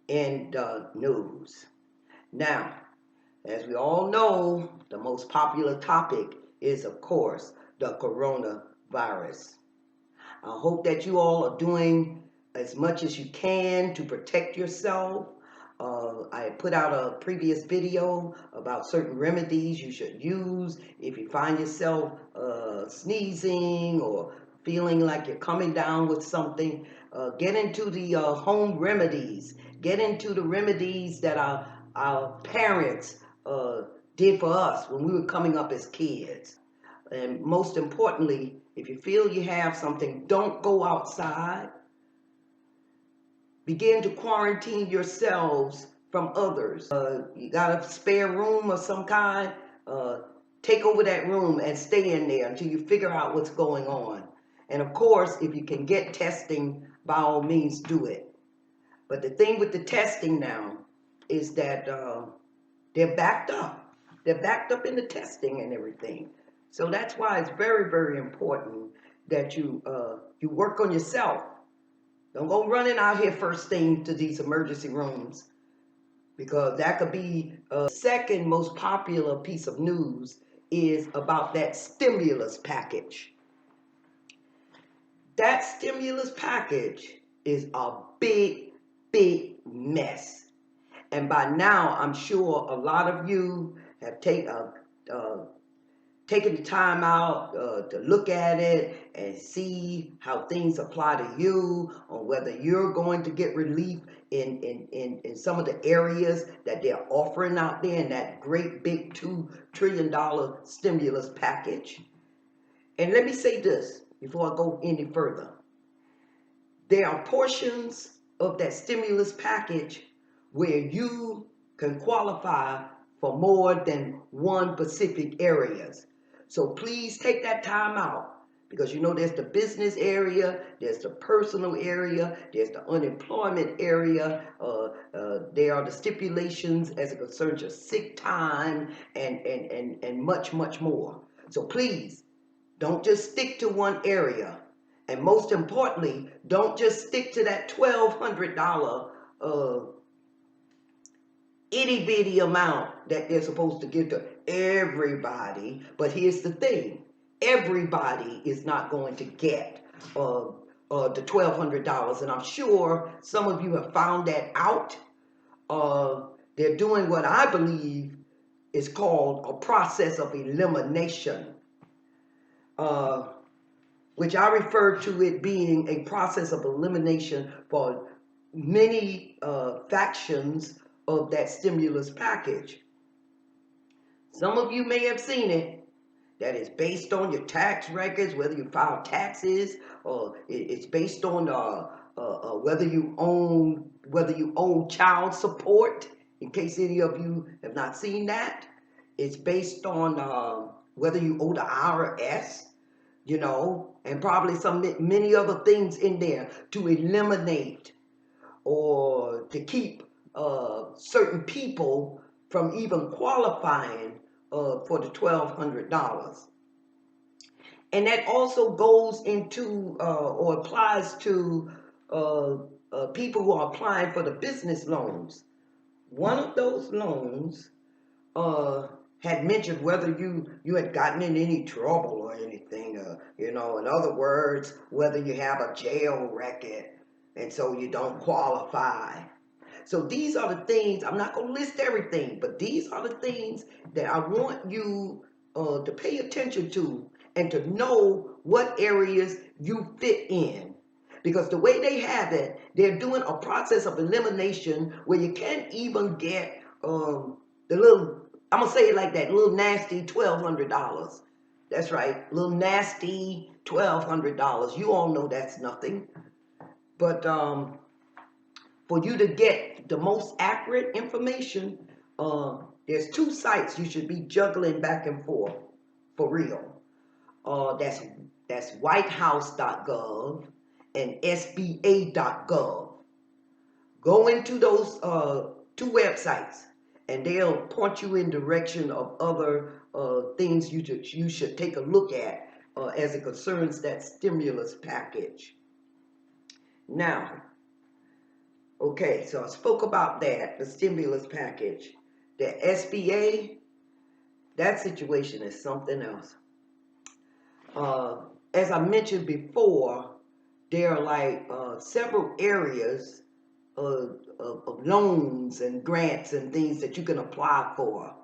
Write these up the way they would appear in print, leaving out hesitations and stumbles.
in the news. Now, as we all know, the most popular topic is, of course, the coronavirus. I hope that you all are doing as much as you can to protect yourself. I put out a previous video about certain remedies you should use if you find yourself sneezing or feeling like you're coming down with something. Get into the home remedies. Get into the remedies that our parents did for us when we were coming up as kids. And most importantly, if you feel you have something, don't go outside. Begin to quarantine yourselves from others. You got a spare room of some kind, uh, take over that room and stay in there until you figure out what's going on. And of course, if you can get testing, by all means do it. But the thing with the testing now is that they're backed up. They're backed up in the testing and everything. So that's why it's very, very important that you work on yourself. Don't go running out here first thing to these emergency rooms, because that could be second most popular piece of news is about that stimulus package. That stimulus package is a big, big mess. And by now, I'm sure a lot of you have taken the time out to look at it and see how things apply to you, or whether you're going to get relief in some of the areas that they're offering out there in that great big $2 trillion stimulus package. And let me say this before I go any further. There are portions of that stimulus package where you can qualify for more than one specific areas. So please take that time out, because you know there's the business area, there's the personal area, there's the unemployment area, there are the stipulations as it concerns your sick time and much, much more. So please don't just stick to one area. And most importantly, don't just stick to that $1,200 itty bitty amount that they're supposed to give to everybody. But here's the thing, everybody is not going to get the $1,200. And I'm sure some of you have found that out. They're doing what I believe is called a process of elimination. Which I refer to it being a process of elimination for many factions of that stimulus package. Some of you may have seen it. That is based on your tax records, whether you file taxes, or it's based on whether you own child support. In case any of you have not seen that, it's based on whether you owe the IRS, and probably many other things in there to eliminate or to keep certain people from even qualifying for the $1,200. And that also goes into or applies to people who are applying for the business loans. One of those loans had mentioned whether you had gotten in any trouble or anything, in other words, whether you have a jail record and so you don't qualify. So these are the things, I'm not going to list everything, but these are the things that I want you to pay attention to and to know what areas you fit in. Because the way they have it, they're doing a process of elimination where you can't even get the little, I'm going to say it like that, little nasty $1,200. That's right, little nasty $1,200. You all know that's nothing. But for you to get the most accurate information, there's two sites you should be juggling back and forth for real. That's whitehouse.gov and sba.gov. Go into those two websites and they'll point you in direction of other things you should take a look at as it concerns that stimulus package. Now, Okay, so I spoke about that, the stimulus package. The SBA, that situation is something else. Uh, as I mentioned before, there are like several areas of loans and grants and things that you can apply for.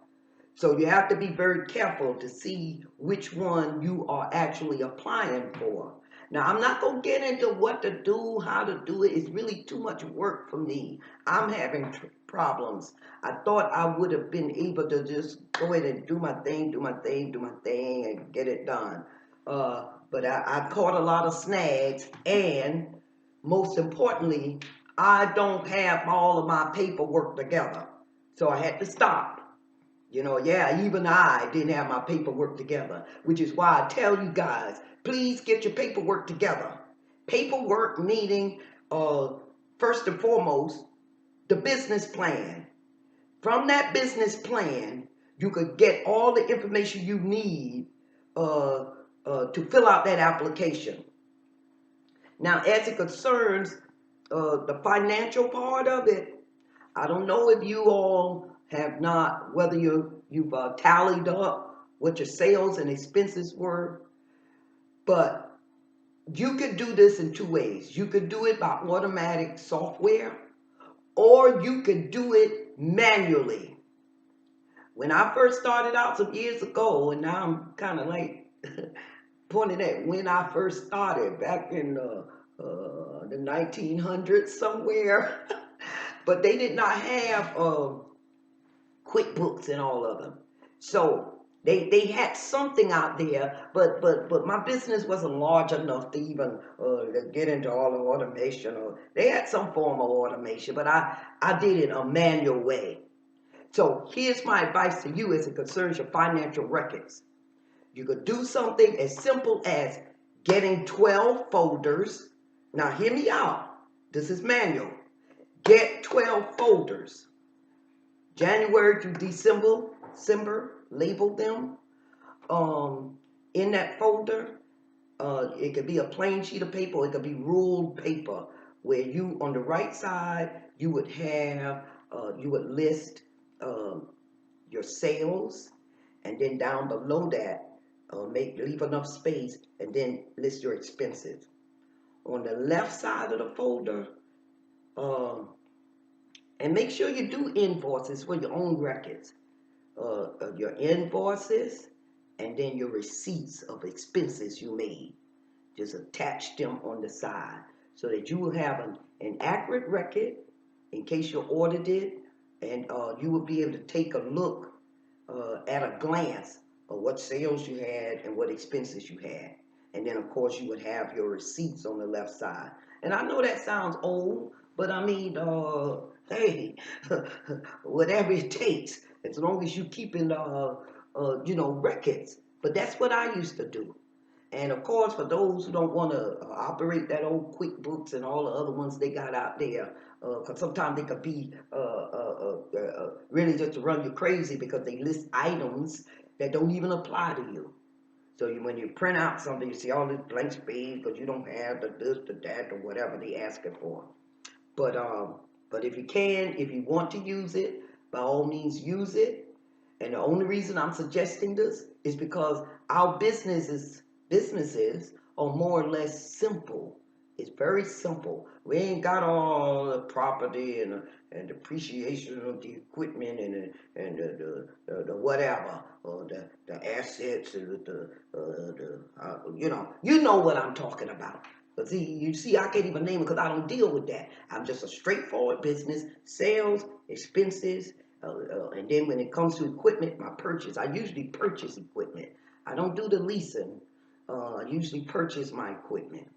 So you have to be very careful to see which one you are actually applying for. Now, I'm not going to get into what to do, how to do it. It's really too much work for me. I'm having problems. I thought I would have been able to just go ahead and do my thing, and get it done. But I caught a lot of snags, and most importantly, I don't have all of my paperwork together. So I had to stop. Yeah, even I didn't have my paperwork together, which is why I tell you guys, please get your paperwork together. Paperwork meaning, uh, first and foremost, the business plan. From that business plan, you could get all the information you need uh, to fill out that application. Now, as it concerns the financial part of it, I don't know if you all have not, whether you've tallied up what your sales and expenses were, but you could do this in two ways. You could do it by automatic software, or you could do it manually. When I first started out some years ago, and now I'm kind of like pointing at when I first started back in the 1900s somewhere, but they did not have QuickBooks and all of them. So they had something out there, but my business wasn't large enough to even to get into all the automation. Or they had some form of automation, but I did it a manual way. So here's my advice to you as it concerns your financial records. You could do something as simple as getting 12 folders. Now hear me out. This is manual. Get 12 folders. January to December, label them. In that folder, it could be a plain sheet of paper, or it could be ruled paper, where you, on the right side, you would have, you would list your sales, and then down below that, leave enough space, and then list your expenses. On the left side of the folder, um, and make sure you do invoices for your own records. Your invoices, and then your receipts of expenses you made. Just attach them on the side so that you will have an accurate record in case you're audited, and you will be able to take a look at a glance of what sales you had and what expenses you had. And then, of course, you would have your receipts on the left side. And I know that sounds old, but I mean, hey, whatever it takes, as long as you keeping, records. But that's what I used to do. And of course, for those who don't want to operate that old QuickBooks and all the other ones they got out there, because sometimes they could be really just to run you crazy because they list items that don't even apply to you. So when you print out something, you see all this blank space because you don't have the this, the that, or whatever they asking for. But if you can, if you want to use it, by all means use it. And the only reason I'm suggesting this is because our businesses are more or less simple. It's very simple. We ain't got all the property and depreciation of the equipment and the whatever, or the assets and you know what I'm talking about. But see, I can't even name it because I don't deal with that. I'm just a straightforward business, sales, expenses, and then when it comes to equipment, my purchase. I usually purchase equipment. I don't do the leasing. I usually purchase my equipment.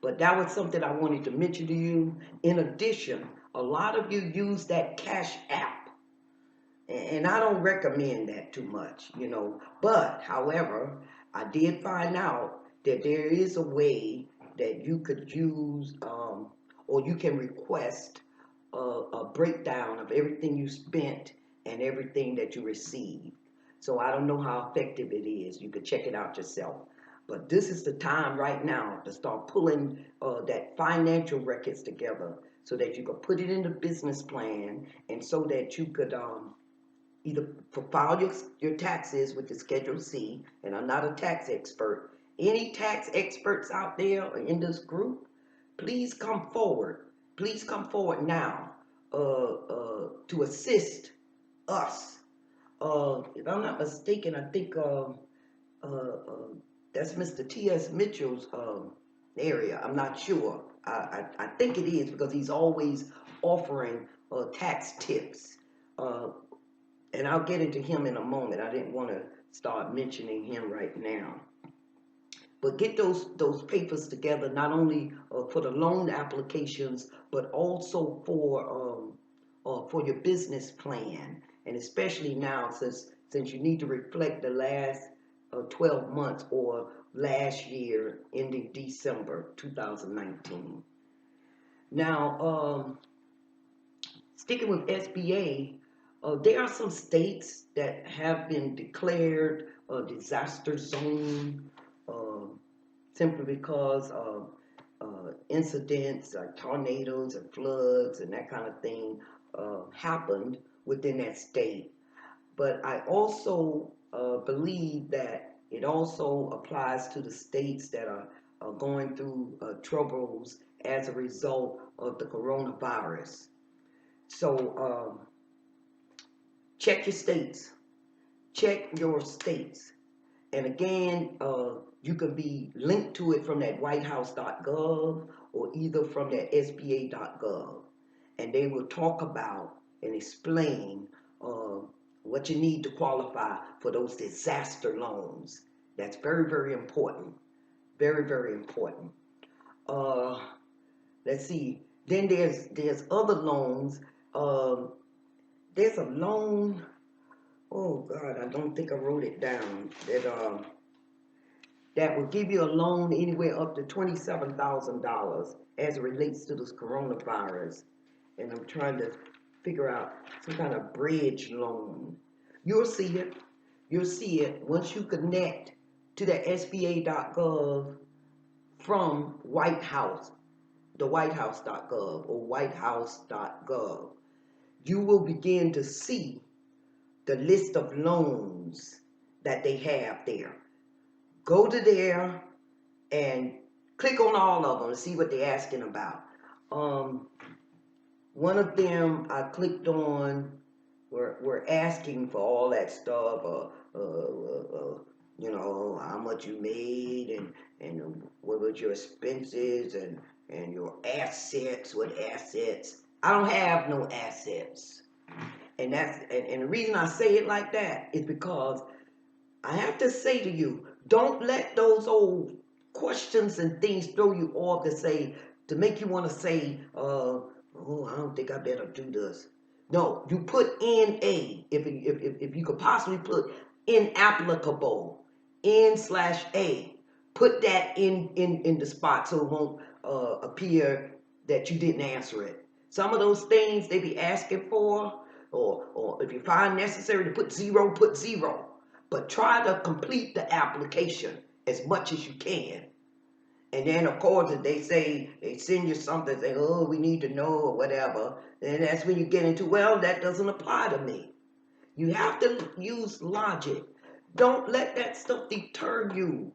But that was something I wanted to mention to you. In addition, a lot of you use that Cash App. And I don't recommend that too much. But, however, I did find out that there is a way that you could use, or you can request a breakdown of everything you spent and everything that you received. So I don't know how effective it is. You could check it out yourself. But this is the time right now to start pulling that financial records together so that you could put it in the business plan, and so that you could either file your taxes with the Schedule C. And I'm not a tax expert. Any tax experts out there in this group, please come forward. Please come forward now to assist us. If I'm not mistaken, I think that's Mr. T.S. Mitchell's area. I'm not sure. I think it is, because he's always offering tax tips. And I'll get into him in a moment. I didn't want to start mentioning him right now. But get those papers together, not only for the loan applications, but also for your business plan, and especially now, since you need to reflect the last 12 months or last year ending December 2019. Now, sticking with SBA, there are some states that have been declared a disaster zone, simply because of incidents like tornadoes and floods and that kind of thing happened within that state. But I also believe that it also applies to the states that are going through troubles as a result of the coronavirus. So check your states. Check your states. And again, you can be linked to it from that whitehouse.gov or either from that sba.gov. And they will talk about and explain what you need to qualify for those disaster loans. That's very, very important. Very, very important. Let's see. Then there's other loans. There's a loan. Oh God, I don't think I wrote it down. That will give you a loan anywhere up to $27,000 as it relates to this coronavirus. And I'm trying to figure out some kind of bridge loan. You'll see it. You'll see it once you connect to the SBA.gov from White House, the whitehouse.gov or whitehouse.gov. You will begin to see the list of loans that they have there. Go to there and click on all of them and see what they're asking about. One of them I clicked on, we're asking for all that stuff, how much you made and what was your expenses and your assets, what assets. I don't have no assets. And the reason I say it like that is because I have to say to you, don't let those old questions and things throw you off to make you want to say, oh, I don't think I better do this. No, you put NA, if you could possibly put inapplicable, N/A. Put that in the spot so it won't appear that you didn't answer it. Some of those things they be asking for, or if you find necessary to put zero, put zero. But try to complete the application as much as you can. And then, of course, if they send you something, say, oh, we need to know or whatever, then that's when you get into, well, that doesn't apply to me. You have to use logic. Don't let that stuff deter you.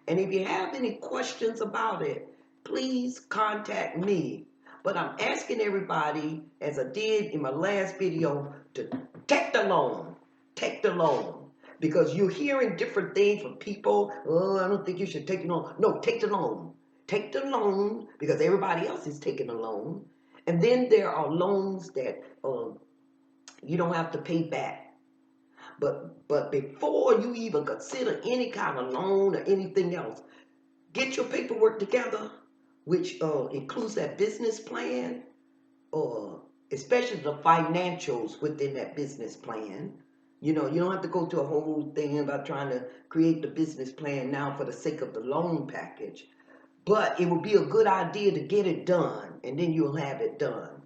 And if you have any questions about it, please contact me. But I'm asking everybody, as I did in my last video, to take the loan. Take the loan. Because you're hearing different things from people. Oh, I don't think you should take the loan. No, take the loan. Take the loan because everybody else is taking a loan. And then there are loans that you don't have to pay back. But before you even consider any kind of loan or anything else, get your paperwork together, which includes that business plan, or especially the financials within that business plan. You don't have to go through a whole thing about trying to create the business plan now for the sake of the loan package. But it would be a good idea to get it done, and then you'll have it done.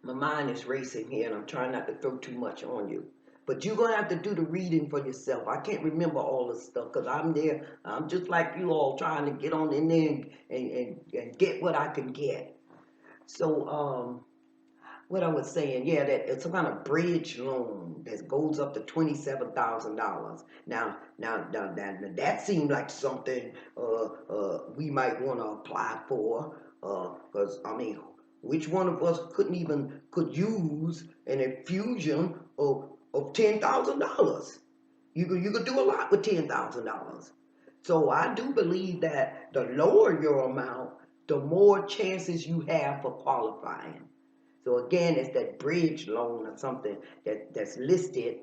My mind is racing here, and I'm trying not to throw too much on you. But you're going to have to do the reading for yourself. I can't remember all the stuff because I'm there. I'm just like you all trying to get on in there and get what I can get. So, what I was saying, yeah, that it's some kind of bridge loan that goes up to $27,000. Now, that seemed like something we might want to apply for, because I mean, which one of us could use an infusion of $10,000? You could do a lot with $10,000. So I do believe that the lower your amount, the more chances you have for qualifying. So again, it's that bridge loan or something that's listed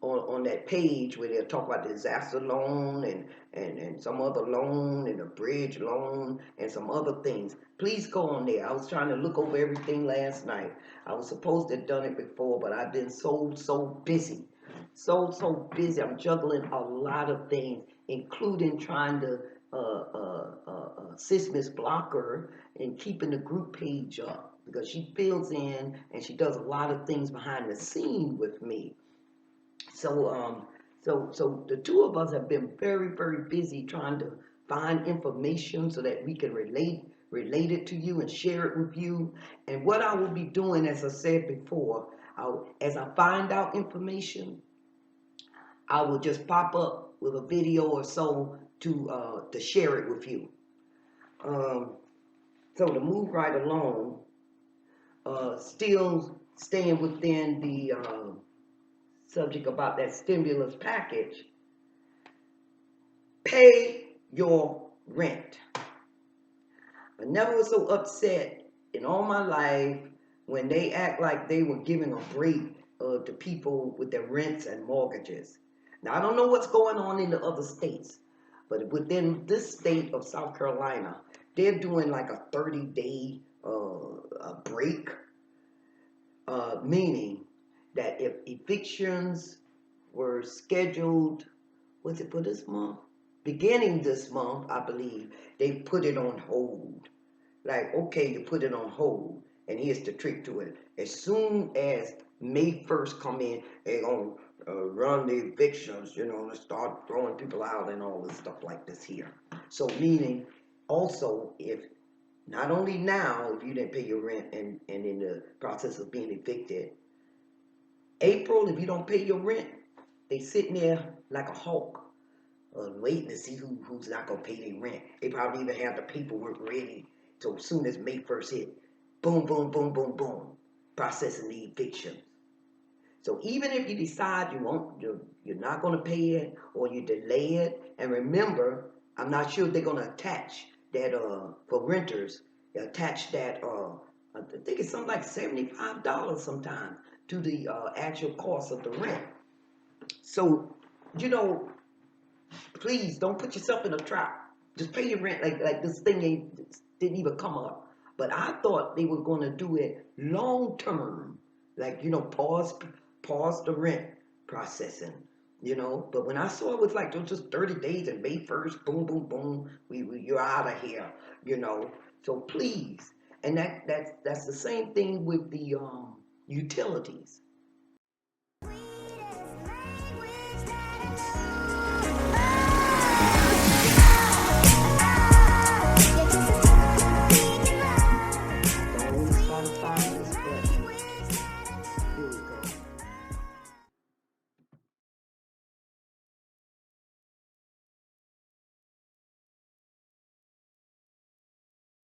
on that page where they'll talk about the disaster loan and some other loan and a bridge loan and some other things. Please go on there. I was trying to look over everything last night. I was supposed to have done it before, but I've been so busy. So busy. I'm juggling a lot of things, including trying to assist Miss Blocker in keeping the group page up, because she fills in and she does a lot of things behind the scene with me. So so the two of us have been very busy trying to find information so that we can relate it to you and share it with you. And what I will be doing, as I said before, as I find out information, I will just pop up with a video or so to share it with you. So to move right along, still staying within the subject about that stimulus package, pay your rent. I never was so upset in all my life when they act like they were giving a break to people with their rents and mortgages. Now, I don't know what's going on in the other states, but within this state of South Carolina, they're doing like a 30-day break, meaning that if evictions were scheduled, was it for this month? Beginning this month, I believe, they put it on hold. Like, okay, you put it on hold, and here's the trick to it. As soon as May 1st come in, they're going to run the evictions, and start throwing people out and all this stuff like this here. So meaning, also, if not only now, if you didn't pay your rent and in the process of being evicted, April, if you don't pay your rent, they sitting there like a hawk, waiting to see who's not going to pay their rent. They probably even have the paperwork ready. So as soon as May 1st hit, boom, processing the evictions. So even if you decide you're not going to pay it or you delay it, and remember, I'm not sure if they're going to attach that for renters. They attach that I think it's something like $75 sometimes to the actual cost of the rent. So please don't put yourself in a trap. Just pay your rent like this thing didn't even come up. But I thought they were going to do it long term, like pause the rent processing. But when I saw it was like it was just 30 days and May 1st, boom, you're out of here. So please, and that's the same thing with the utilities.